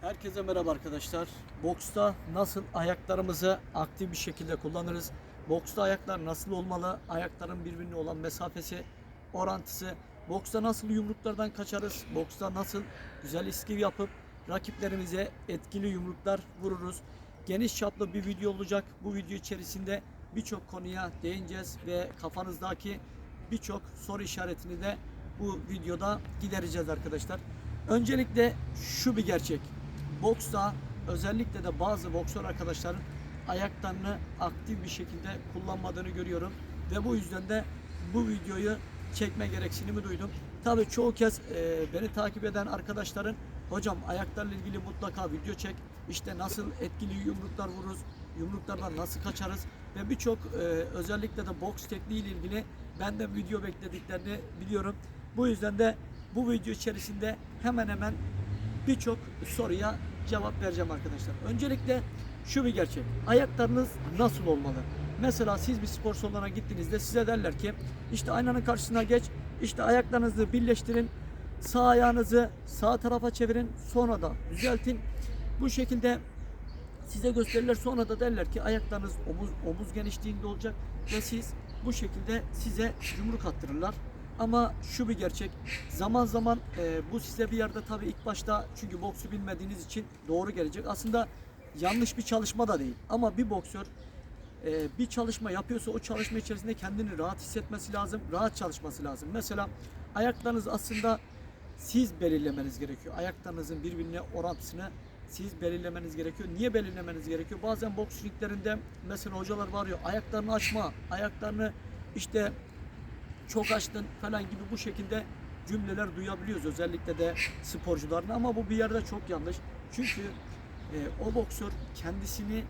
Herkese merhaba arkadaşlar. Boksta nasıl ayaklarımızı aktif bir şekilde kullanırız? Boksta ayaklar nasıl olmalı? Ayakların birbirine olan mesafesi, orantısı. Boksta nasıl yumruklardan kaçarız? Boksta nasıl güzel iskiv yapıp rakiplerimize etkili yumruklar vururuz? Geniş çaplı bir video olacak. Bu video içerisinde birçok konuya değineceğiz ve kafanızdaki birçok soru işaretini de bu videoda gidereceğiz arkadaşlar. Öncelikle şu bir gerçek. Boksta özellikle de bazı boksör arkadaşların ayaklarını aktif bir şekilde kullanmadığını görüyorum. Ve bu yüzden de bu videoyu çekme gereksinimi duydum. Tabii çoğu kez beni takip eden arkadaşların hocam ayaklarla ilgili mutlaka video çek. İşte nasıl etkili yumruklar vururuz, yumruklardan nasıl kaçarız ve birçok özellikle de boks tekniği ile ilgili benden video beklediklerini biliyorum. Bu yüzden de bu video içerisinde hemen hemen birçok soruya cevap vereceğim arkadaşlar. Öncelikle şu bir gerçek. Ayaklarınız nasıl olmalı? Mesela siz bir spor salonuna gittiğinizde size derler ki işte aynanın karşısına geç, işte ayaklarınızı birleştirin, sağ ayağınızı sağ tarafa çevirin, sonra da düzeltin. Bu şekilde size gösterirler, sonra da derler ki ayaklarınız omuz genişliğinde olacak ve siz bu şekilde size yumruk attırırlar. Ama şu bir gerçek, zaman zaman bu size bir yerde tabii ilk başta çünkü boksu bilmediğiniz için doğru gelecek. Aslında yanlış bir çalışma da değil ama bir boksör bir çalışma yapıyorsa o çalışma içerisinde kendini rahat hissetmesi lazım, rahat çalışması lazım. Mesela ayaklarınız aslında siz belirlemeniz gerekiyor. Ayaklarınızın birbirine orantısını siz belirlemeniz gerekiyor. Niye belirlemeniz gerekiyor? Bazen boks ringlerinde mesela hocalar bağırıyor, ayaklarını açma, ayaklarını işte çok açtın falan gibi bu şekilde cümleler duyabiliyoruz özellikle de sporcuların, ama bu bir yerde çok yanlış. Çünkü o boksör kendisini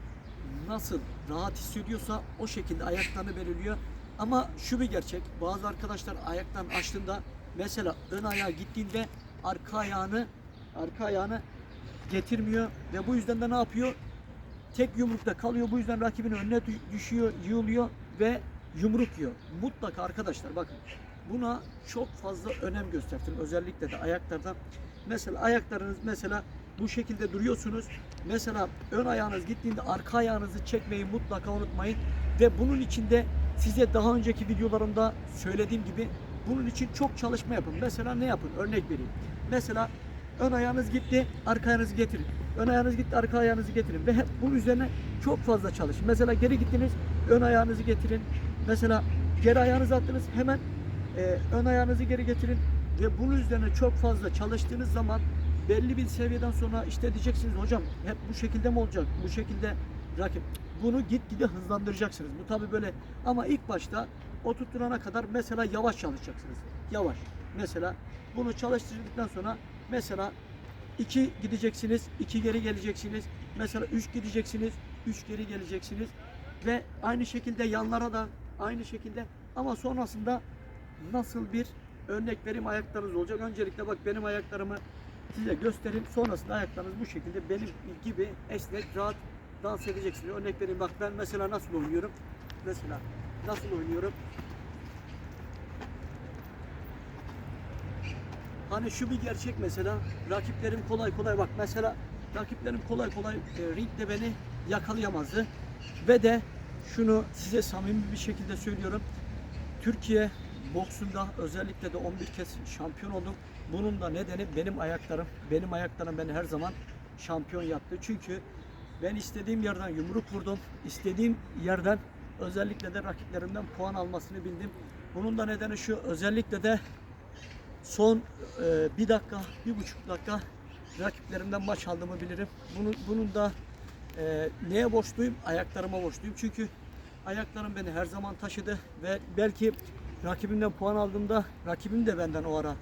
nasıl rahat hissediyorsa o şekilde ayaklarını belirliyor. Ama şu bir gerçek, bazı arkadaşlar ayaklarını açtığında mesela ön ayağa gittiğinde arka ayağını getirmiyor ve bu yüzden de ne yapıyor? Tek yumrukta kalıyor. Bu yüzden rakibin önüne düşüyor, yığılıyor ve yumruk yiyor. Mutlaka arkadaşlar bakın, buna çok fazla önem göstertin. Özellikle de ayaklardan. Mesela ayaklarınız mesela bu şekilde duruyorsunuz. Mesela ön ayağınız gittiğinde arka ayağınızı çekmeyi mutlaka unutmayın. Ve bunun için de size daha önceki videolarımda söylediğim gibi bunun için çok çalışma yapın. Mesela ne yapın? Örnek vereyim. Mesela ön ayağınız gitti, arka ayağınızı getirin. Ön ayağınız gitti, arka ayağınızı getirin. Ve hep bunun üzerine çok fazla çalışın. Mesela geri gittiniz, ön ayağınızı getirin. Mesela geri ayağınızı attınız, hemen ön ayağınızı geri getirin. Ve bunun üzerine çok fazla çalıştığınız zaman belli bir seviyeden sonra işte diyeceksiniz hocam hep bu şekilde mi olacak? Bu şekilde rakip. Bunu gitgide hızlandıracaksınız. Bu tabi böyle, ama ilk başta oturtturana kadar mesela yavaş çalışacaksınız. Yavaş. Mesela bunu çalıştırdıktan sonra mesela 2 gideceksiniz, 2 geri geleceksiniz. Mesela 3 gideceksiniz, 3 geri geleceksiniz. Ve aynı şekilde yanlara da aynı şekilde, ama sonrasında nasıl bir örnek vereyim, ayaklarınız olacak. Öncelikle bak, benim ayaklarımı size göstereyim. Sonrasında ayaklarınız bu şekilde benim gibi esnek, rahat dans edeceksiniz. Örnek vereyim, bak ben mesela nasıl oynuyorum. Mesela nasıl oynuyorum. Hani şu bir gerçek, mesela rakiplerim kolay kolay bak mesela rakiplerim kolay kolay ringde beni yakalayamazdı. Ve de şunu size samimi bir şekilde söylüyorum. Türkiye boksunda özellikle de 11 kez şampiyon oldum. Bunun da nedeni benim ayaklarım. Benim ayaklarım beni her zaman şampiyon yaptı. Çünkü ben istediğim yerden yumruk vurdum. İstediğim yerden özellikle de rakiplerimden puan almasını bildim. Bunun da nedeni şu, özellikle de son 1 dakika, 1,5 dakika rakiplerimden maç aldığımı bilirim. Bunun da neye borçluyum? Ayaklarıma borçluyum. Çünkü ayaklarım beni her zaman taşıdı ve belki rakibimden puan aldığımda rakibim de benden o ara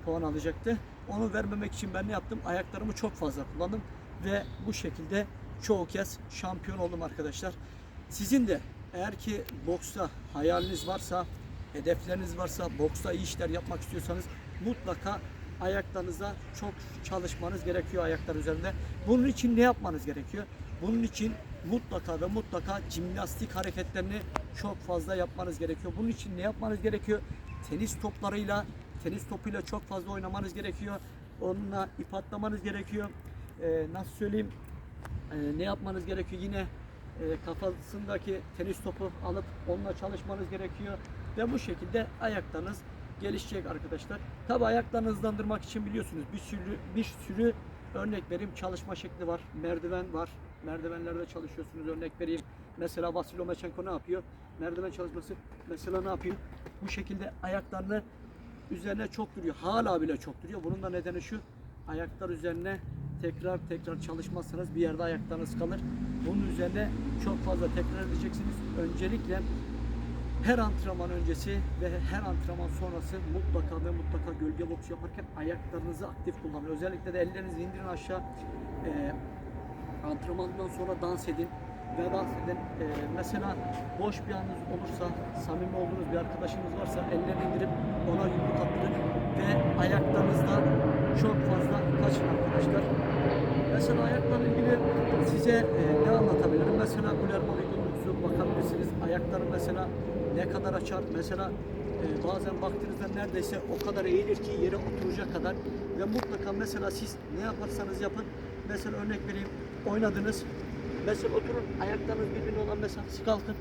puan alacaktı. Onu vermemek için ben ne yaptım? Ayaklarımı çok fazla kullandım ve bu şekilde çoğu kez şampiyon oldum arkadaşlar. Sizin de eğer ki boksta hayaliniz varsa, hedefleriniz varsa, boksta iyi işler yapmak istiyorsanız mutlaka ayaklarınıza çok çalışmanız gerekiyor, ayaklar üzerinde. Bunun için ne yapmanız gerekiyor? Bunun için mutlaka ve mutlaka jimnastik hareketlerini çok fazla yapmanız gerekiyor. Bunun için ne yapmanız gerekiyor? Tenis topuyla çok fazla oynamanız gerekiyor. Onunla ip atlamanız gerekiyor. nasıl söyleyeyim, ne yapmanız gerekiyor? Yine kafasındaki tenis topu alıp onunla çalışmanız gerekiyor ve bu şekilde ayaklarınız gelişecek arkadaşlar. Tabi ayaklarını hızlandırmak için biliyorsunuz bir sürü örnek vereyim çalışma şekli var. Merdiven var. Merdivenlerde çalışıyorsunuz. Örnek vereyim. Mesela Vasily Lomachenko ne yapıyor? Merdiven çalışması mesela ne yapıyor? Bu şekilde ayaklarını üzerine çok duruyor. Hala bile çok duruyor. Bunun da nedeni şu. Ayaklar üzerine tekrar çalışmazsanız bir yerde ayaklarınız kalır. Bunun üzerine çok fazla tekrar edeceksiniz. Öncelikle her antrenman öncesi ve her antrenman sonrası mutlaka gölge boks yaparken ayaklarınızı aktif kullanın. Özellikle de ellerinizi indirin aşağı. Antrenmandan sonra dans edin ve dans edin. Mesela boş bir anınız olursa, samimi olduğunuz bir arkadaşınız varsa ellerini indirip ona yumruk attırın ve ayaklarınızdan çok fazla kaçın arkadaşlar. Mesela ayaklarla ilgili size ne anlatabilirim? Mesela Guillermo Vigor'u bakabilirsiniz. Ayakları mesela ne kadar açar? Mesela bazen baktığınızda neredeyse o kadar eğilir ki yere oturacak kadar ve mutlaka mesela siz ne yaparsanız yapın. Mesela örnek vereyim, oynadınız. Mesela oturun, ayaklarınız birbirine olan mesafesi kalkın.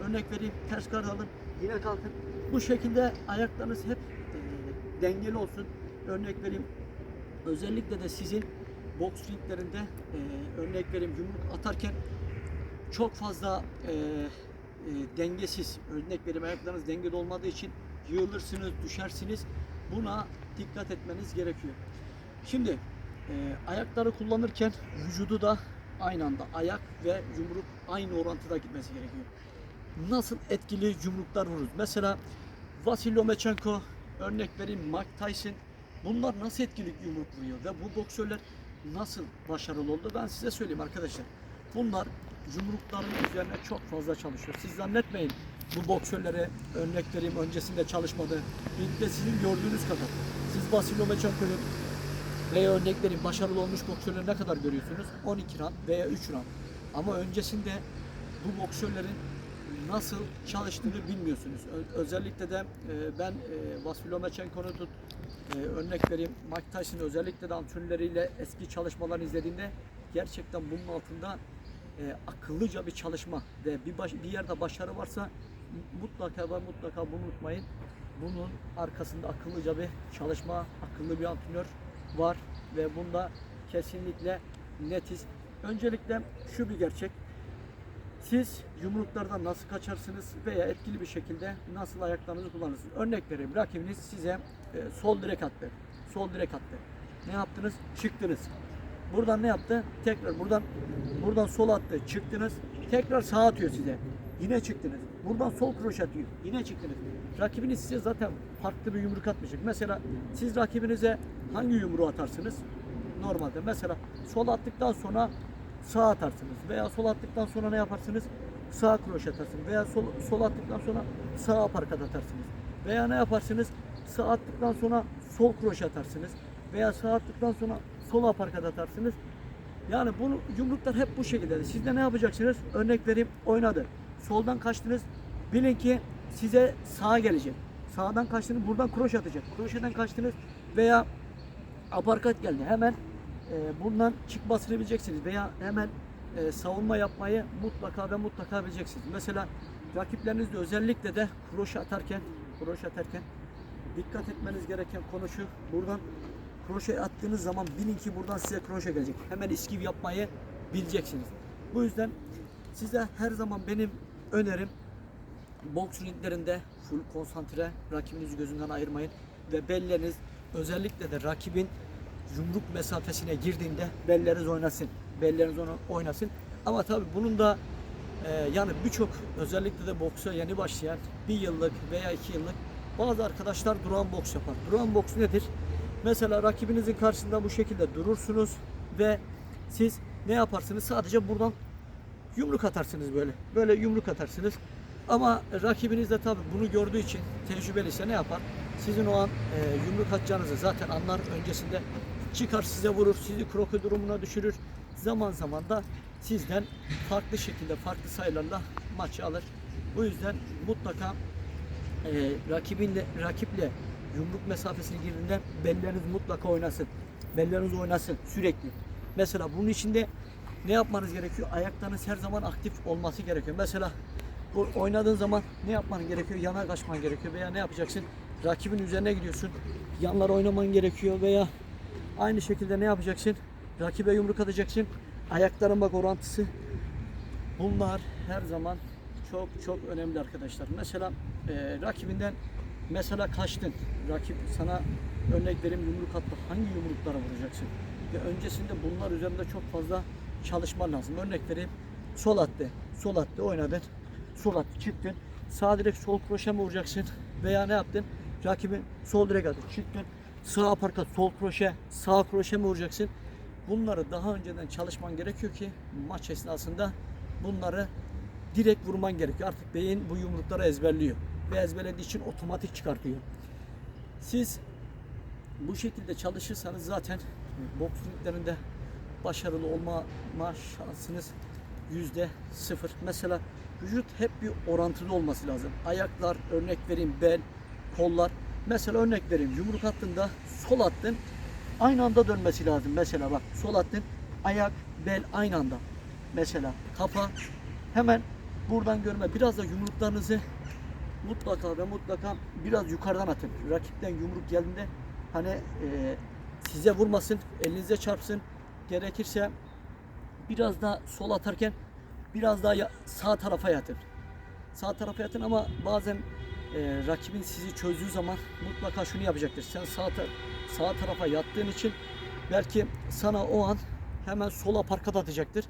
Örnek vereyim, ters kar alın, yine kalkın. Bu şekilde ayaklarınız hep dengeli olsun. Örnek vereyim, özellikle de sizin boks ringlerinde örnek vereyim yumruk atarken çok fazla dengesiz, örnek vereyim ayaklarınız dengede olmadığı için yığılırsınız, düşersiniz. Buna dikkat etmeniz gerekiyor. Şimdi ayakları kullanırken vücudu da aynı anda ayak ve yumruk aynı orantıda gitmesi gerekiyor. Nasıl etkili yumruklar vururuz? Mesela Vasily Lomachenko, örnek vereyim Mike Tyson, bunlar nasıl etkili yumruk vuruyor ve bu boksörler nasıl başarılı oldu? Ben size söyleyeyim arkadaşlar. Bunlar yumrukların üzerine çok fazla çalışıyor. Siz zannetmeyin bu boksörlere örnek vereyim öncesinde çalışmadı. Ringde sizin gördüğünüz kadar. Siz Vasily Lomachenko'nun veya örnek vereyim başarılı olmuş boksörleri ne kadar görüyorsunuz? 12 round veya 3 round. Ama öncesinde bu boksörlerin nasıl çalıştığını bilmiyorsunuz. Özellikle de ben Vasily Lomachenko'nu tut, örnek vereyim Mike Tyson'ın özellikle de antrenörleriyle eski çalışmalarını izlediğimde gerçekten bunun altında akıllıca bir çalışma ve bir yerde başarı varsa mutlaka bunu unutmayın. Bunun arkasında akıllıca bir çalışma, akıllı bir antrenör var ve bunda kesinlikle netiz. Öncelikle şu bir gerçek. Siz yumruklardan nasıl kaçarsınız veya etkili bir şekilde nasıl ayaklarınızı kullanırsınız? Örnek vereyim. Rakibiniz size sol direk attı. Sol direk attı. Ne yaptınız? Çıktınız. Buradan ne yaptı? Tekrar buradan sol attı. Çıktınız. Tekrar sağ atıyor size. Yine çıktınız. Buradan sol kroş atıyor. Yine çıktınız. Rakibiniz size zaten farklı bir yumruk atmayacak. Mesela siz rakibinize hangi yumruğu atarsınız? Normalde mesela sol attıktan sonra sağ atarsınız veya sol attıktan sonra ne yaparsınız? Sağ kroş atarsınız veya sol attıktan sonra sağ aparkat atarsınız. Veya ne yaparsınız? Sağ attıktan sonra sol kroş atarsınız veya sağ attıktan sonra sol aparkat atarsınız. Yani bunu yumruklar hep bu şekilde. Siz de ne yapacaksınız? Örnek vereyim, oynadı. Soldan kaçtınız. Bilin ki size sağa gelecek. Sağdan kaçtınız, buradan kroş atacak. Kroşeden kaçtınız veya aparkat geldi. Hemen bundan çıkmasını bileceksiniz veya hemen savunma yapmayı mutlaka bileceksiniz. Mesela rakiplerinizde özellikle de kroş atarken dikkat etmeniz gereken konu şu. Buradan kroşe attığınız zaman bilin ki buradan size kroşe gelecek. Hemen iskiv yapmayı bileceksiniz. Bu yüzden size her zaman benim önerim boks ringlerinde full konsantre, rakibinizi gözünden ayırmayın ve belleriniz özellikle de rakibin yumruk mesafesine girdiğinde belleriniz oynasın. Belleriniz onu oynasın. Ama tabii bunun da yani birçok özellikle de boksa yeni başlayan 1 yıllık veya 2 yıllık bazı arkadaşlar duran boks yapar. Duran boks nedir? Mesela rakibinizin karşısında bu şekilde durursunuz ve siz ne yaparsınız? Sadece buradan yumruk atarsınız böyle. Böyle yumruk atarsınız. Ama rakibiniz de tabii bunu gördüğü için tecrübeliyse ne yapar? Sizin o an yumruk atacağınızı zaten anlar öncesinde. Çıkar size vurur, sizi kroki durumuna düşürür. Zaman zaman da sizden farklı şekilde, farklı sayılarla maçı alır. Bu yüzden mutlaka rakiple yumruk mesafesine girdiğinde belleriniz mutlaka oynasın. Belleriniz oynasın sürekli. Mesela bunun içinde ne yapmanız gerekiyor? Ayaklarınız her zaman aktif olması gerekiyor. Mesela bu oynadığın zaman ne yapman gerekiyor? Yana kaçman gerekiyor veya ne yapacaksın? Rakibin üzerine gidiyorsun. Yanlara oynaman gerekiyor veya aynı şekilde ne yapacaksın? Rakibe yumruk atacaksın. Ayakların bak orantısı. Bunlar her zaman çok çok önemli arkadaşlar. Mesela rakibinden mesela kaçtın. Rakip sana örnek vereyim yumruk attı. Hangi yumruklara vuracaksın? Ve öncesinde bunlar üzerinde çok fazla çalışman lazım. Örnek vereyim. Sol attı. Sol attı oynadın. Sol attı çıktın. Sağ direkt sol kroşe mi vuracaksın? Veya ne yaptın? Rakibin sol direkt attı çıktın. Sağ aparkat sol kroşe, sağ kroşe mi vuracaksın? Bunları daha önceden çalışman gerekiyor ki maç esnasında bunları direkt vurman gerekiyor. Artık beyin bu yumrukları ezberliyor ve ezberlediği için otomatik çıkartıyor. Siz bu şekilde çalışırsanız zaten boks ringlerinde başarılı olma şansınız %0. Mesela vücut hep bir orantılı olması lazım. Ayaklar, örnek vereyim bel, kollar. Mesela örnek vereyim yumruk attığında sol attın aynı anda dönmesi lazım. Mesela bak sol attın ayak, bel aynı anda. Mesela kafa hemen buradan görme. Biraz da yumruklarınızı mutlaka ve mutlaka biraz yukarıdan atın. Rakipten yumruk geldiğinde hani size vurmasın, elinize çarpsın. Gerekirse biraz daha sol atarken biraz daha sağ tarafa yatın. Sağ tarafa yatın ama bazen rakibin sizi çözdüğü zaman mutlaka şunu yapacaktır. Sen sağ tarafa yattığın için belki sana o an hemen sola parkat atacaktır.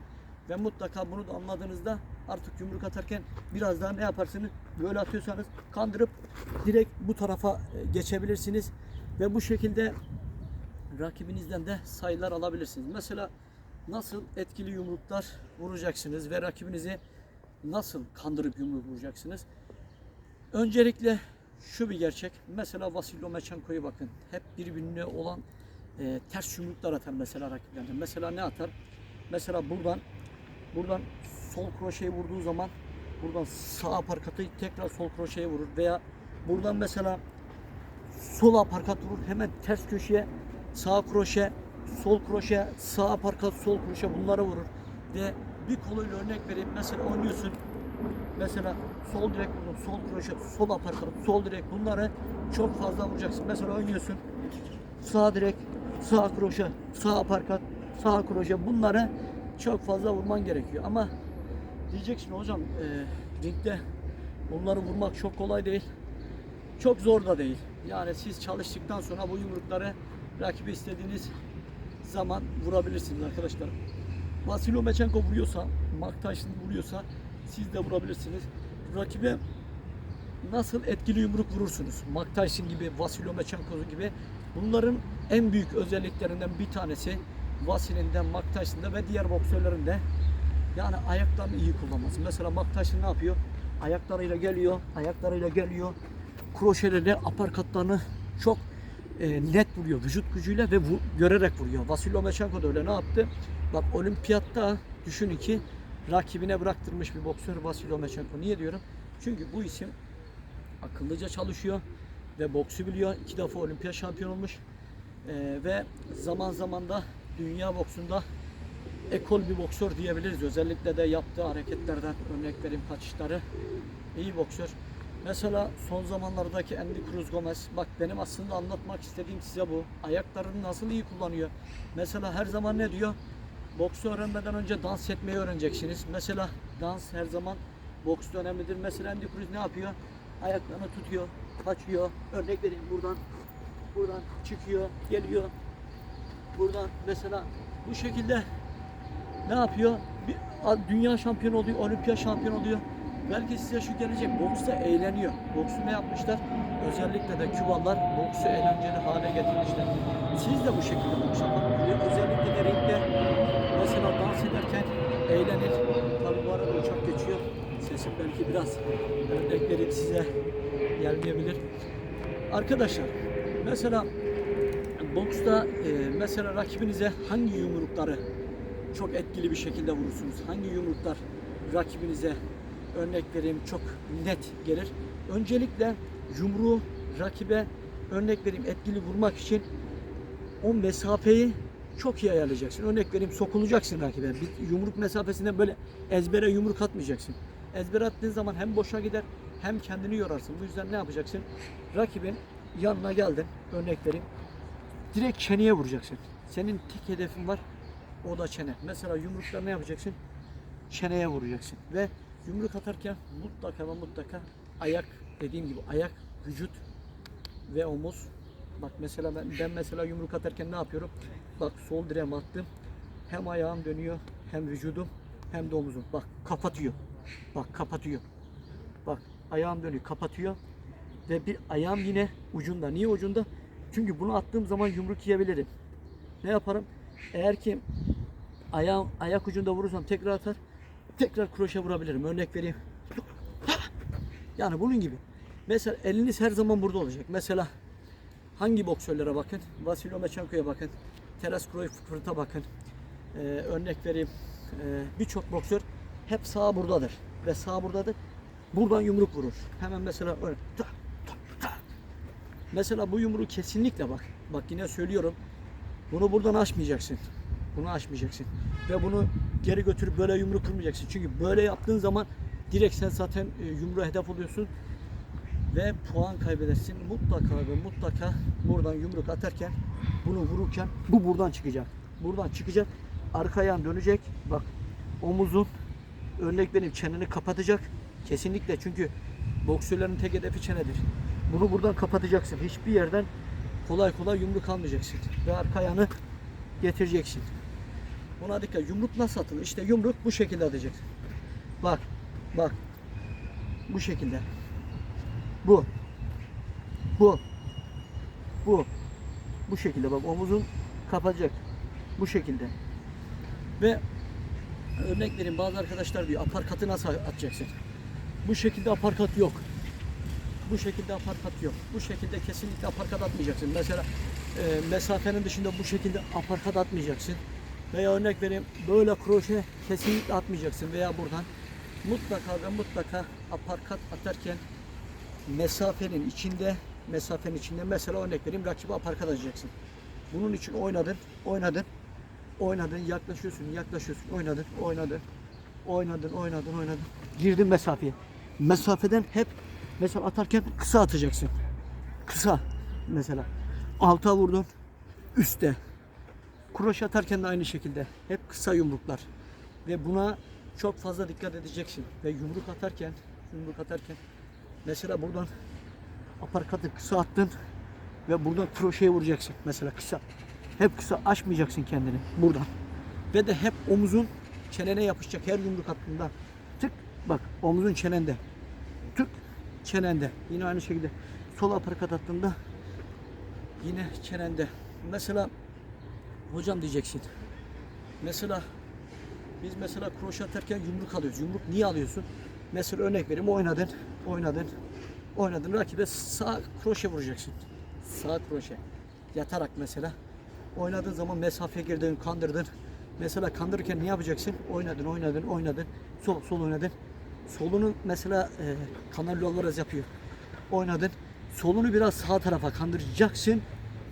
Ve mutlaka bunu da anladığınızda artık yumruk atarken biraz daha ne yaparsınız? Böyle atıyorsanız kandırıp direkt bu tarafa geçebilirsiniz. Ve bu şekilde rakibinizden de sayılar alabilirsiniz. Mesela nasıl etkili yumruklar vuracaksınız ve rakibinizi nasıl kandırıp yumruk vuracaksınız? Öncelikle şu bir gerçek. Mesela Vasil Lomachenko'ya bakın. Hep birbirine olan ters yumruklar atar mesela rakiplerine. Mesela ne atar? Mesela buradan sol kroşeyi vurduğu zaman buradan sağ aparkatı tekrar sol kroşeye vurur veya buradan mesela sol aparkat vurur hemen ters köşeye sağ kroşe, sol kroşe, sağ aparkat, sol kroşe bunlara vurur ve bir koluyla örnek vereyim. Mesela oynuyorsun. Mesela sol direkt vurdun, sol kroşe, sol aparkat, sol direkt bunları çok fazla vuracaksın. Mesela oynuyorsun. Sağ direkt, sağ kroşe, sağ aparkat, sağ kroşe bunları çok fazla vurman gerekiyor. Ama diyeceksin hocam ringde bunları vurmak çok kolay değil. Çok zor da değil. Yani siz çalıştıktan sonra bu yumrukları rakibi istediğiniz zaman vurabilirsiniz arkadaşlar. Vasil Lomachenko vuruyorsa, Mike Tyson vuruyorsa siz de vurabilirsiniz. Rakibe nasıl etkili yumruk vurursunuz? Mike Tyson gibi, Vasil Lomachenko gibi bunların en büyük özelliklerinden bir tanesi Vasil'in de, Mike Tyson'da ve diğer boksörlerin de yani ayaklarını iyi kullanması. Mesela Mike Tyson ne yapıyor? Ayaklarıyla geliyor. Kroşelerle aparkatlarını çok net vuruyor vücut gücüyle ve görerek vuruyor. Vasil Lomachenko da öyle ne yaptı? Bak olimpiyatta düşünün ki rakibine bıraktırmış bir boksör Vasil Lomachenko. Niye diyorum? Çünkü bu isim akıllıca çalışıyor ve boksu biliyor. 2 defa olimpiyat şampiyon olmuş ve zaman zaman da dünya boksunda ekol bir boksör diyebiliriz. Özellikle de yaptığı hareketlerden örnek vereyim kaçışları iyi boksör. Mesela son zamanlardaki Andy Cruz Gomez, bak benim aslında anlatmak istediğim size bu. Ayaklarını nasıl iyi kullanıyor. Mesela her zaman ne diyor? Boksu öğrenmeden önce dans etmeyi öğreneceksiniz. Mesela dans her zaman boksta önemlidir. Mesela Andy Cruz ne yapıyor? Ayaklarını tutuyor, kaçıyor. Örnek vereyim buradan çıkıyor, geliyor. Buradan mesela bu şekilde ne yapıyor? Dünya şampiyonu oluyor, olimpiyat şampiyonu oluyor. Belki size şu gelecek, boksta eğleniyor. Boksu ne yapmışlar? Özellikle de Kübalılar boksu eğlenceli hale getirmişler. Siz de bu şekilde boks yapın. Özellikle de ringde mesela dans ederken eğlenir. Tabii bu arada uçak geçiyor. Sesim belki biraz örnek verip size gelmeyebilir. Arkadaşlar mesela boksta mesela rakibinize hangi yumrukları çok etkili bir şekilde vurursunuz? Hangi yumruklar rakibinize örnek vereyim çok net gelir? Öncelikle yumruğu rakibe örnek vereyim etkili vurmak için o mesafeyi çok iyi ayarlayacaksın. Örnek vereyim, sokulacaksın rakibe. Bir yumruk mesafesinden böyle ezbere yumruk atmayacaksın. Ezbere attığın zaman hem boşa gider hem kendini yorarsın. Bu yüzden ne yapacaksın? Rakibin yanına geldin. Örnek vereyim. Direkt çeneye vuracaksın. Senin tek hedefin var. O da çene. Mesela yumrukla ne yapacaksın? Çeneye vuracaksın. Ve yumruk atarken mutlaka ve mutlaka ayak, dediğim gibi ayak, vücut ve omuz. Bak mesela ben mesela yumruk atarken ne yapıyorum? Bak sol direğime attım. Hem ayağım dönüyor, hem vücudum, hem de omuzum. Bak kapatıyor. Bak kapatıyor. Bak ayağım dönüyor, kapatıyor. Ve bir ayağım yine ucunda. Niye ucunda? Çünkü bunu attığım zaman yumruk yiyebilirim. Ne yaparım? Eğer ki ayağım ayak ucunda vurursam tekrar atar. Tekrar kroşe vurabilirim. Örnek vereyim. Yani bunun gibi. Mesela eliniz her zaman burada olacak. Mesela hangi boksörlere bakın? Vasil Lomachenko'ya bakın. Taras Cruijff'a bakın. Örnek vereyim. Birçok boksör hep sağ buradadır. Ve sağ buradadır. Buradan yumruk vurur. Hemen mesela öyle. Mesela bu yumruğu kesinlikle bak. Bak yine söylüyorum. Bunu buradan aşmayacaksın. Bunu aşmayacaksın. Ve bunu geri götürüp böyle yumruk kırmayacaksın. Çünkü böyle yaptığın zaman direkt sen zaten yumruğa hedef oluyorsun. Ve puan kaybedersin. Mutlaka ve mutlaka buradan yumruk atarken, bunu vururken bu buradan çıkacak. Buradan çıkacak. Arka ayağın dönecek. Bak omuzun, örnek benim, çeneni kapatacak. Kesinlikle, çünkü boksörlerin tek hedefi çenedir. Bunu buradan kapatacaksın. Hiçbir yerden kolay kolay yumruk almayacaksın. Ve arka ayağını getireceksin. Buna dikkat. Yumruk nasıl atılır? İşte yumruk bu şekilde atacaksın. Bak. Bak. Bu şekilde. Bu. Bu. Bu. Bu şekilde bak, omuzun kapatacak. Bu şekilde. Ve örnek vereyim, bazı arkadaşlar diyor aparkatı nasıl atacaksın? Bu şekilde aparkat yok. Bu şekilde aparkat yok. Bu şekilde kesinlikle aparkat atmayacaksın. Mesela mesafenin dışında bu şekilde aparkat atmayacaksın. Veya örnek vereyim, böyle kroşe kesinlikle atmayacaksın. Veya buradan mutlaka ve mutlaka aparkat atarken mesafenin içinde mesela örnek vereyim, rakibi aparkat atacaksın. Bunun için oynadın, yaklaşıyorsun, oynadın. Girdin mesafeye. Mesafeden hep mesela atarken kısa atacaksın. Kısa mesela. Alta vurdun, üstte. Kroşe atarken de aynı şekilde. Hep kısa yumruklar. Ve buna çok fazla dikkat edeceksin. Ve yumruk atarken mesela buradan aparkatı kısa attın ve buradan kroşeye vuracaksın. Mesela kısa. Hep kısa, açmayacaksın kendini buradan. Ve de hep omuzun çenene yapışacak her yumruk attığında. Tık, bak omuzun çenende. Tık, çenende. Yine aynı şekilde sol aparkat attığında yine çenende. Mesela hocam diyeceksin. Mesela biz mesela kroşe atarken yumruk alıyoruz. Yumruk niye alıyorsun? Mesela örnek vereyim, oynadın. Rakibe sağ kroşe vuracaksın. Sağ kroşe. Yatarak mesela. Oynadığın zaman mesafeye girdin, kandırdın. Mesela kandırırken ne yapacaksın? Oynadın. Sol oynadın. Solunu mesela Canelo Alvarez yapıyor. Oynadın. Solunu biraz sağ tarafa kandıracaksın.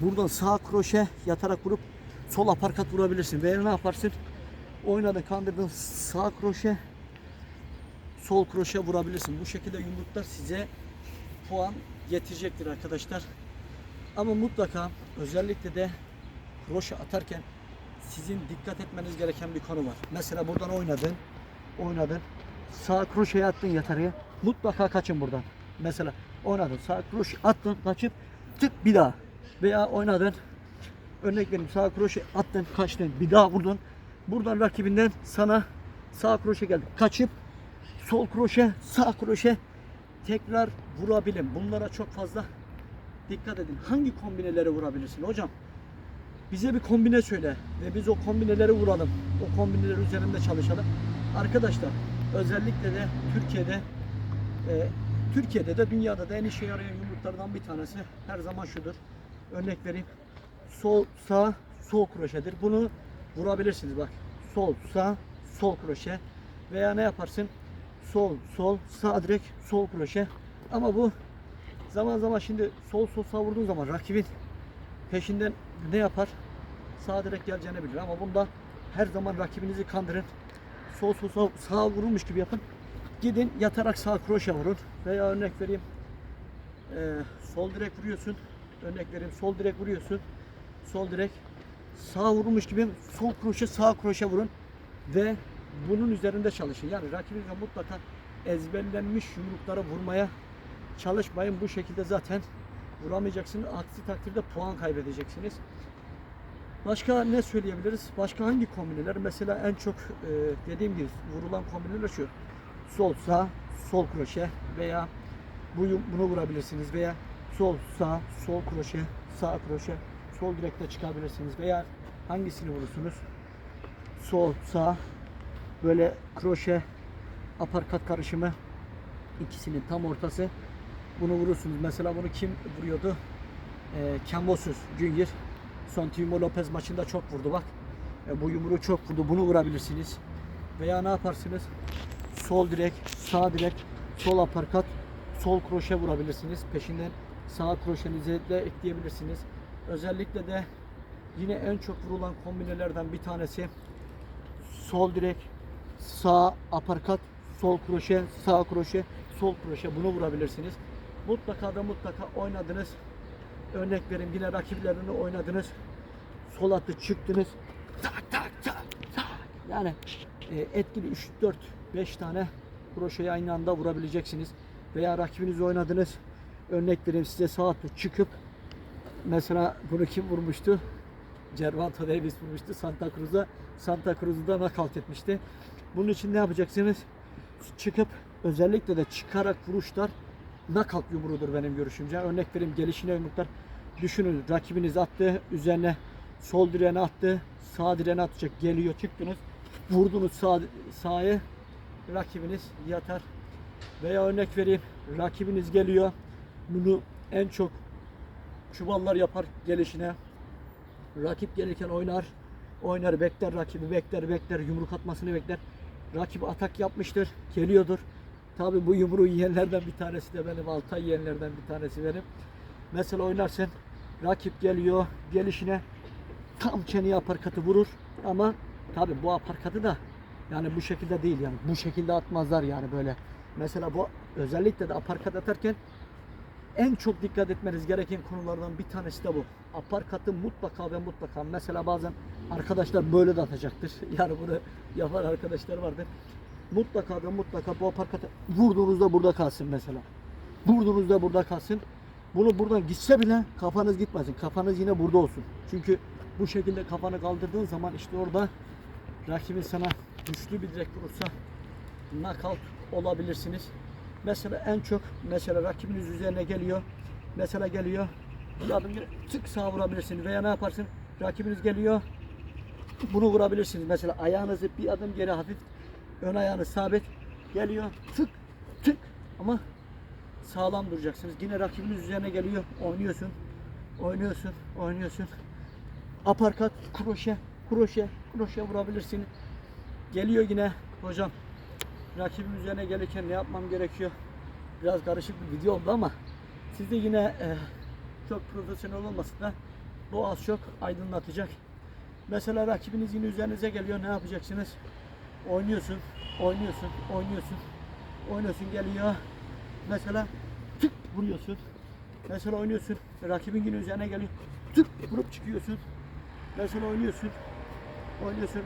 Buradan sağ kroşe yatarak vurup sol aparkat vurabilirsin. Veya ne yaparsın? Oynadın, kandırdın, sağ kroşe, sol kroşe vurabilirsin. Bu şekilde yumruklar size puan getirecektir arkadaşlar. Ama mutlaka özellikle de kroşe atarken sizin dikkat etmeniz gereken bir konu var. Mesela buradan oynadın. Sağ kroşeye attın yatarıya. Mutlaka kaçın buradan. Mesela oynadın, sağ kroşe attın, kaçıp tık bir daha. Veya oynadın, örnek vereyim, sağ kroşe attın, kaçtın, bir daha vurdun. Buradan rakibinden sana sağ kroşe geldi. Kaçıp sol kroşe, sağ kroşe tekrar vurabilirim. Bunlara çok fazla dikkat edin. Hangi kombineleri vurabilirsin hocam? Bize bir kombine söyle ve biz o kombineleri vuralım. O kombineler üzerinde çalışalım. Arkadaşlar özellikle de Türkiye'de de dünyada da en işe yarayan yumruklardan bir tanesi her zaman şudur. Örnek vereyim. Sol, sağ, sol kroşedir. Bunu vurabilirsiniz bak. Sol, sağ, sol kroşe. Veya ne yaparsın? Sol, sağ direkt, sol kroşe. Ama bu zaman zaman şimdi sol sağ vurduğun zaman rakibin peşinden ne yapar? sağ direkt geleceğini bilir ama bunda her zaman rakibinizi kandırın. Sol sağa vurulmuş gibi yapın. Gidin yatarak sağ kroşe vurun. Veya örnek vereyim. Sol direkt vuruyorsun. Örnek vereyim. Sol direkt vuruyorsun. Sol direkt sağa vurulmuş gibi sol kroşe sağ kroşe vurun. Ve bunun üzerinde çalışın. Yani rakibinize mutlaka ezberlenmiş yumruklara vurmaya çalışmayın. Bu şekilde zaten vuramayacaksınız. Aksi takdirde puan kaybedeceksiniz. Başka ne söyleyebiliriz? Başka hangi kombineler? Mesela en çok dediğim gibi vurulan kombineler şu. Sol sağ, sol kroşe veya bunu vurabilirsiniz veya sol sağ, sol kroşe, sağ kroşe, sol direkte çıkabilirsiniz veya hangisini vurursunuz? Sol sağ, böyle kroşe, aparkat karışımı, ikisinin tam ortası. Bunu vurursunuz. Mesela bunu kim vuruyordu? Kambosus Junior. Son Timo Lopez maçında çok vurdu bak. Bu yumruğu çok vurdu. Bunu vurabilirsiniz. Veya ne yaparsınız? Sol direk, sağ direk, sol aparkat, sol kroşe vurabilirsiniz. Peşinden sağ kroşenizi de ekleyebilirsiniz. Özellikle de yine en çok vurulan kombinelerden bir tanesi sol direk, sağ aparkat, sol kroşe, sağ kroşe, sol kroşe, bunu vurabilirsiniz. Mutlaka da mutlaka oynadınız. Örnek vereyim, yine rakiplerini oynadınız. Sol attı çıktınız. Tak tak tak tak. Yani etkili 3 4 5 tane kroşeyi aynı anda vurabileceksiniz. Veya rakibinizi oynadınız. Örnek vereyim size, sağ attı çıkıp mesela bunu kim vurmuştu? Gervonta Davis vurmuştu Santa Cruz'a. Santa Cruz'u da knockout etmişti. Bunun için ne yapacaksınız? Çıkıp özellikle de çıkarak vuruşlar knockout yumruğudur benim görüşümce. Örnek vereyim, gelişine yumruklar. Düşünün, rakibiniz attı, üzerine sol direğine attı, sağ direğine atacak, geliyor, çıktınız, vurdunuz sağa, rakibiniz yatar. Veya örnek vereyim, rakibiniz geliyor, bunu en çok çuvallar yapar gelişine. Rakip gelirken oynar, bekler rakibi, bekler, yumruk atmasını bekler. Rakip atak yapmıştır, geliyordur. Tabi bu yumruğu yiyenlerden bir tanesi de benim, Altay yiyenlerden bir tanesi benim. Mesela oynarsan rakip geliyor, gelişine tam çeneye aparkatı vurur ama tabi bu aparkatı da yani bu şekilde değil, yani bu şekilde atmazlar yani böyle. Mesela bu özellikle de aparkat atarken en çok dikkat etmeniz gereken konulardan bir tanesi de bu. Aparkatı mutlaka ve mutlaka, mesela bazen arkadaşlar böyle de atacaktır. Yani bunu yapan arkadaşlar vardır. Mutlaka ve mutlaka bu aparkatı vurduğunuzda burada kalsın mesela. Vurduğunuzda burada kalsın. Bunu buradan gitse bile kafanız gitmesin. Kafanız yine burada olsun. Çünkü bu şekilde kafanı kaldırdığın zaman işte orada rakibin sana güçlü bir direkt vurursa knockout olabilirsiniz. Mesela en çok mesela rakibiniz üzerine geliyor. Mesela geliyor. Bir adım tık sağa vurabilirsiniz veya ne yaparsın? Rakibiniz geliyor. Bunu vurabilirsiniz. Mesela ayağınızı bir adım geri hafif, ön ayağınız sabit geliyor. Tık tık ama sağlam duracaksınız. Yine rakibiniz üzerine geliyor. Oynuyorsun. Aparkat, kroşe vurabilirsiniz. Geliyor yine. Hocam, rakibin üzerine gelirken ne yapmam gerekiyor? Biraz karışık bir video oldu ama siz de yine çok profesyonel olmasın da bu az çok aydınlatacak. Mesela rakibiniz yine üzerinize geliyor. Ne yapacaksınız? Oynuyorsun, geliyor. Mesela tık vuruyorsun. Mesela oynuyorsun, rakibin yine üzerine geliyor. Tık vurup çıkıyorsun. Mesela oynuyorsun,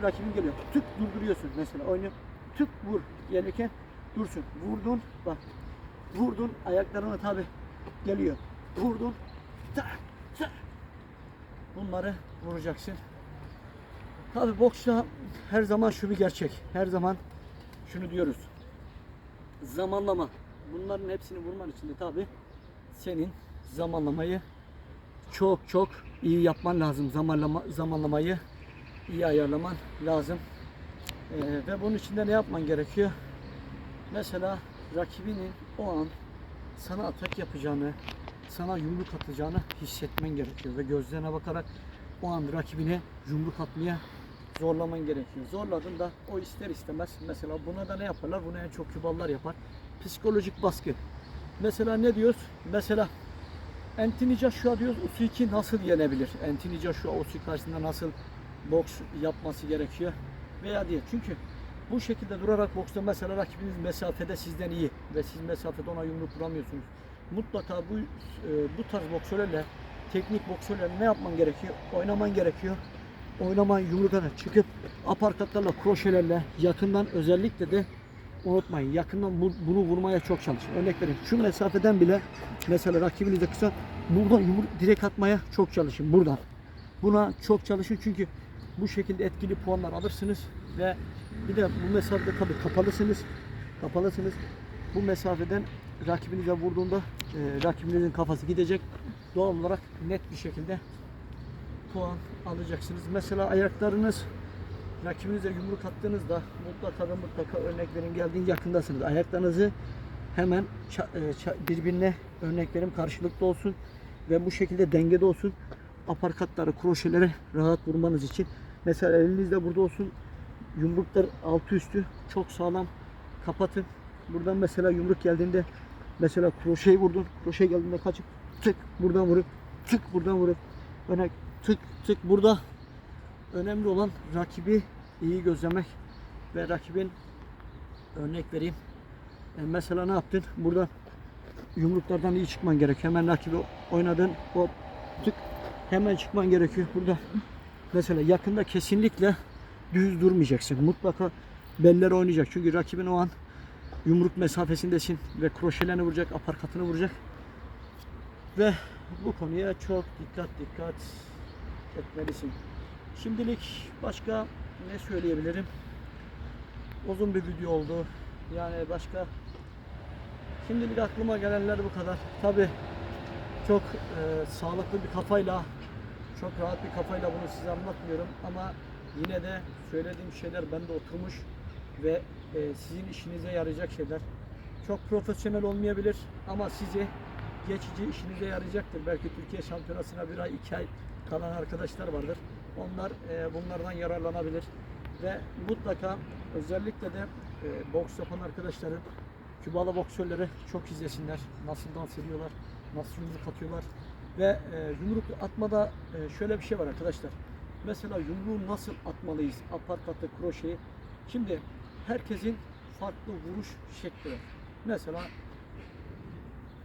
rakibin geliyor. Tık durduruyorsun. Mesela oynuyor. Tık vur. Gelirken dursun. Vurdun, bak. Vurdun, ayaklarına tabi geliyor. Vurdun. Tak, tak. Bunları vuracaksın. Tabi boksta her zaman şu bir gerçek. Her zaman şunu diyoruz. Zamanlama. Bunların hepsini vurman için de tabi senin zamanlamayı çok iyi yapman lazım. Zamanlamayı iyi ayarlaman lazım. Ve bunun için de ne yapman gerekiyor? Mesela rakibinin o an sana atak yapacağını, sana yumruk atacağını hissetmen gerekiyor ve gözlerine bakarak o an rakibine yumruk atmaya zorlaman gerekiyor. Zorladığında o ister istemez, mesela buna da ne yaparlar? Bunu en çok Kübalılar yapar. Psikolojik baskı. Mesela ne diyoruz? Mesela Anthony Joshua diyoruz, Usyk nasıl yenebilir? Anthony Joshua Usyk karşısında nasıl boks yapması gerekiyor? Veya diye. Çünkü bu şekilde durarak boksta mesela rakibiniz mesafede sizden iyi ve siz mesafede ona yumruk vuramıyorsunuz. Mutlaka bu tarz boksörlerle, teknik boksörlerle ne yapman gerekiyor? Oynaman gerekiyor. Oynaman, yumruklarına çıkıp aparkatlarla, kroşelerle yakından, özellikle de unutmayın, yakından bunu vurmaya çok çalışın. Örnek vereyim, şu mesafeden bile mesela rakibiniz de kısa, buradan yumruk direkt atmaya çok çalışın, buradan. Buna çok çalışın çünkü bu şekilde etkili puanlar alırsınız ve bir de bu mesafede tabii kapalısınız. Bu mesafeden rakibinize vurduğunda rakibinizin kafası gidecek. Doğal olarak net bir şekilde puan alacaksınız. Mesela ayaklarınız, rakibinize yumruk attığınızda mutlaka örnek verin, geldiğin yakındasınız. Ayaklarınızı hemen birbirine, örnek verin, karşılıklı olsun ve bu şekilde dengede olsun. Aparkatları, kroşeleri rahat vurmanız için. Mesela eliniz de burada olsun. Yumruklar altı üstü çok sağlam kapatın. Buradan mesela yumruk geldiğinde, mesela kroşeyi vurdun. Kroşe geldiğinde kaçıp tık buradan vurup tık buradan vurup örnek tık burada. Önemli olan rakibi iyi gözlemek ve rakibin, örnek vereyim, mesela ne yaptın? Burada yumruklardan iyi çıkman gerekiyor. Hemen rakibi oynadın, hop tık, hemen çıkman gerekiyor. Burada mesela yakında kesinlikle düz durmayacaksın. Mutlaka beller oynayacak. Çünkü rakibin o an yumruk mesafesindesin ve kroşelerini vuracak, aparkatını vuracak. Ve bu konuya çok dikkat etmelisin. Şimdilik başka ne söyleyebilirim? Uzun bir video oldu. Yani başka şimdilik aklıma gelenler bu kadar. Tabi çok sağlıklı bir kafayla, çok rahat bir kafayla bunu size anlatmıyorum ama yine de söylediğim şeyler bende oturmuş ve sizin işinize yarayacak şeyler. Çok profesyonel olmayabilir ama sizi geçici işinize yarayacaktır. Belki Türkiye Şampiyonası'na 1 ay 2 ay kalan arkadaşlar vardır. Onlar bunlardan yararlanabilir ve mutlaka özellikle de boks yapan arkadaşların Kübalı boksörleri çok izlesinler. Nasıl dans ediyorlar, nasıl yumruk atıyorlar ve yumruk atmada şöyle bir şey var arkadaşlar. Mesela yumruğu nasıl atmalıyız? Aparkatı, kroşeyi. Şimdi herkesin farklı vuruş şekli var.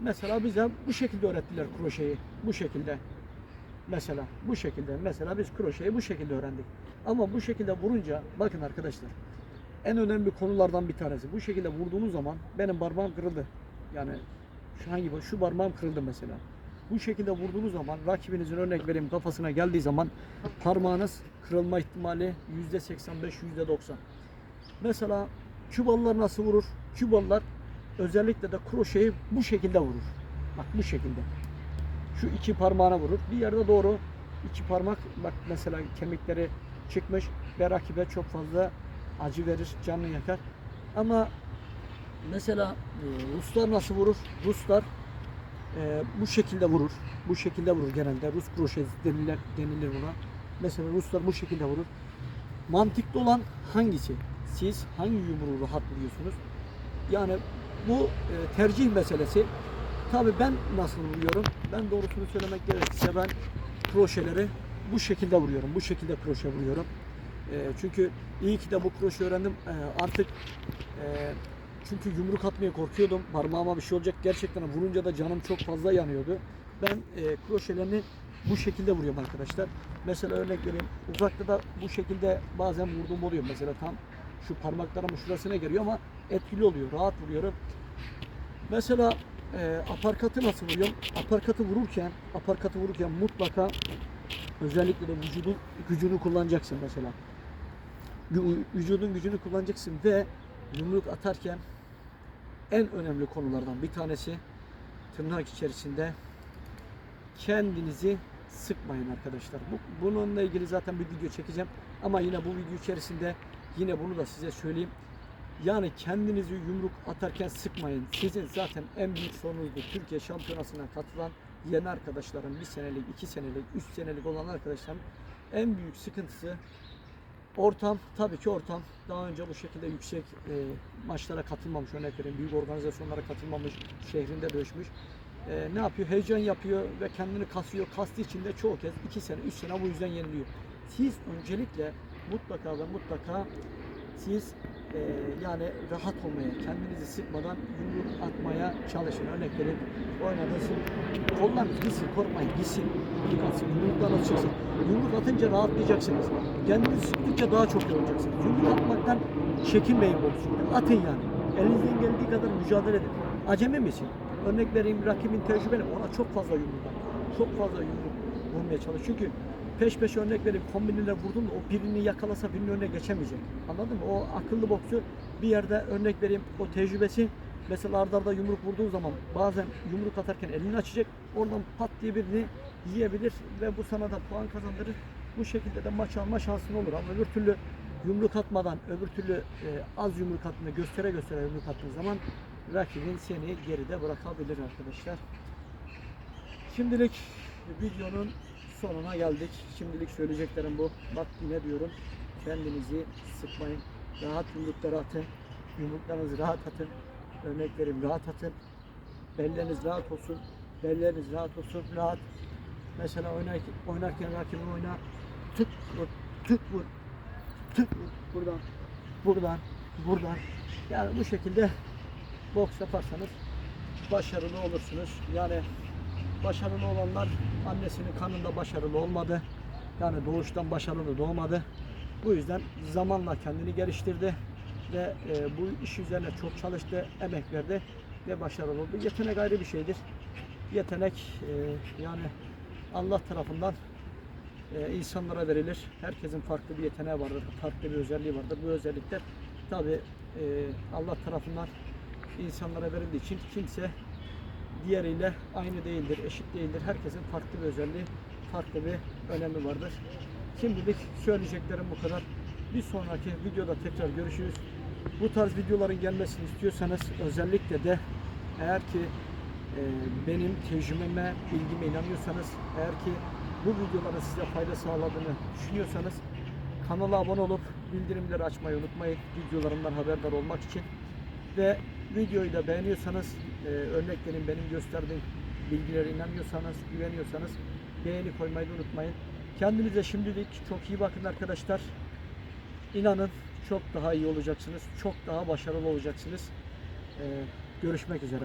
Mesela bize bu şekilde öğrettiler kroşeyi. Bu şekilde. Bu şekilde. Mesela biz kroşeyi bu şekilde öğrendik. Ama bu şekilde vurunca, bakın arkadaşlar, en önemli konulardan bir tanesi. Bu şekilde vurduğunuz zaman benim parmağım kırıldı. Yani şu parmağım kırıldı mesela. Bu şekilde vurduğunuz zaman rakibinizin, örnek vereyim, kafasına geldiği zaman parmağınız kırılma ihtimali %85, %90. Mesela Kübalılar nasıl vurur? Kübalılar özellikle de kroşeyi bu şekilde vurur. Bak bu şekilde. Şu iki parmağına vurur. Bir yerde doğru iki parmak, bak mesela kemikleri çıkmış ve rakibe çok fazla acı verir, canını yakar. Ama mesela Ruslar nasıl vurur? Ruslar bu şekilde vurur. Bu şekilde vurur genelde. Rus kroşesi denilir buna. Mesela Ruslar bu şekilde vurur. Mantıklı olan hangisi? Siz hangi yumruğu rahat vuruyorsunuz? Yani bu tercih meselesi. Tabii ben nasıl vuruyorum? Ben doğrusunu söylemek gerekirse ben kroşeleri bu şekilde vuruyorum. Bu şekilde kroşe vuruyorum. Çünkü iyi ki de bu kroşe öğrendim. Artık çünkü yumruk atmaya korkuyordum. Parmağıma bir şey olacak. Gerçekten vurunca da canım çok fazla yanıyordu. Ben kroşelerini bu şekilde vuruyorum arkadaşlar. Mesela örnek vereyim. Uzakta da bu şekilde bazen vurduğum oluyor. Mesela tam şu parmaklarımın şurasına geliyor ama etkili oluyor. Rahat vuruyorum. Mesela aparkatı nasıl vuruyorum? Aparkatı vururken mutlaka özellikle de vücudun gücünü kullanacaksın mesela. Vücudun gücünü kullanacaksın ve yumruk atarken en önemli konulardan bir tanesi, tırnak içerisinde, kendinizi sıkmayın arkadaşlar. Bununla ilgili zaten bir video çekeceğim ama yine bu video içerisinde yine bunu da size söyleyeyim. Yani kendinizi yumruk atarken sıkmayın. Sizin zaten en büyük sorunuzdur. Türkiye Şampiyonası'na katılan yeni arkadaşların, 1 senelik, 2 senelik, 3 senelik olan arkadaşların en büyük sıkıntısı ortam. Tabii ki ortam. Daha önce bu şekilde yüksek maçlara katılmamış, örnek vereyim, büyük organizasyonlara katılmamış, şehrinde dövüşmüş. ne yapıyor? Heyecan yapıyor ve kendini kasıyor. Kastığı için de çoğu kez 2 sene, 3 sene bu yüzden yeniliyor. Siz öncelikle mutlaka ve mutlaka siz yani rahat olmaya, kendinizi sıkmadan yumruk atmaya çalışın. Örnek vereyim, oynadınız, kollarınız gitsin, korkmayın, gitsin, yumruk atsın, yumruklarınız çıksın. Yumruk atınca rahatlayacaksınız. Kendinizi sıktıkça daha çok yorulacaksınız. Yumruk atmaktan çekinmeyin boksçulukta. Atın yani. Elinizden geldiği kadar mücadele edin. Acemi misin? Örnek vereyim, rakibin tecrübeli, ona çok fazla yumruk at. Çok fazla yumruk vurmaya çalış. Çünkü peş peşe örnek vereyim, kombiniyle vurdun da o birini yakalasa birinin önüne geçemeyecek. Anladın mı? O akıllı boksçu bir yerde örnek vereyim, o tecrübesi mesela arda arda yumruk vurduğu zaman bazen yumruk atarken elini açacak, oradan pat diye birini yiyebilir ve bu sana da puan kazandırır. Bu şekilde de maç alma şansın olur ama öbür türlü yumruk atmadan, öbür türlü az yumruk attığını göstere göstere yumruk attığın zaman rakibin seni geride bırakabilir arkadaşlar. Şimdilik videonun sonuna geldik. Şimdilik söyleyeceklerim bu. Bak yine diyorum, kendinizi sıkmayın. Rahat yumrukları atın. Yumruklarınızı rahat atın. Örnek vereyim, rahat atın. Belleriniz rahat olsun. Belleriniz rahat olsun. Rahat. Mesela oynarken rakibin oyna. Tık vur. Tık vur. Tık vur. Buradan. Buradan. Buradan. Yani bu şekilde boks yaparsanız başarılı olursunuz. Yani başarılı olanlar annesinin kanında başarılı olmadı. Yani doğuştan başarılı doğmadı. Bu yüzden zamanla kendini geliştirdi ve bu iş üzerine çok çalıştı, emek verdi ve başarılı oldu. Yetenek ayrı bir şeydir. Yetenek yani Allah tarafından insanlara verilir. Herkesin farklı bir yeteneği vardır, farklı bir özelliği vardır. Bu özellikler tabi Allah tarafından insanlara verildiği için kimse diğeriyle aynı değildir, eşit değildir. Herkesin farklı bir özelliği, farklı bir önemi vardır. Şimdilik söyleyeceklerim bu kadar. Bir sonraki videoda tekrar görüşürüz. Bu tarz videoların gelmesini istiyorsanız özellikle de eğer ki benim tecrübeme, bilgime inanıyorsanız, eğer ki bu videoların size fayda sağladığını düşünüyorsanız kanala abone olup bildirimleri açmayı unutmayın. Videolarımdan haberdar olmak için. Ve videoyu da beğeniyorsanız, örneklerin benim gösterdiğim bilgilere inanıyorsanız, güveniyorsanız beğeni koymayı da unutmayın. Kendinize şimdilik çok iyi bakın arkadaşlar. İnanın çok daha iyi olacaksınız. Çok daha başarılı olacaksınız. Görüşmek üzere.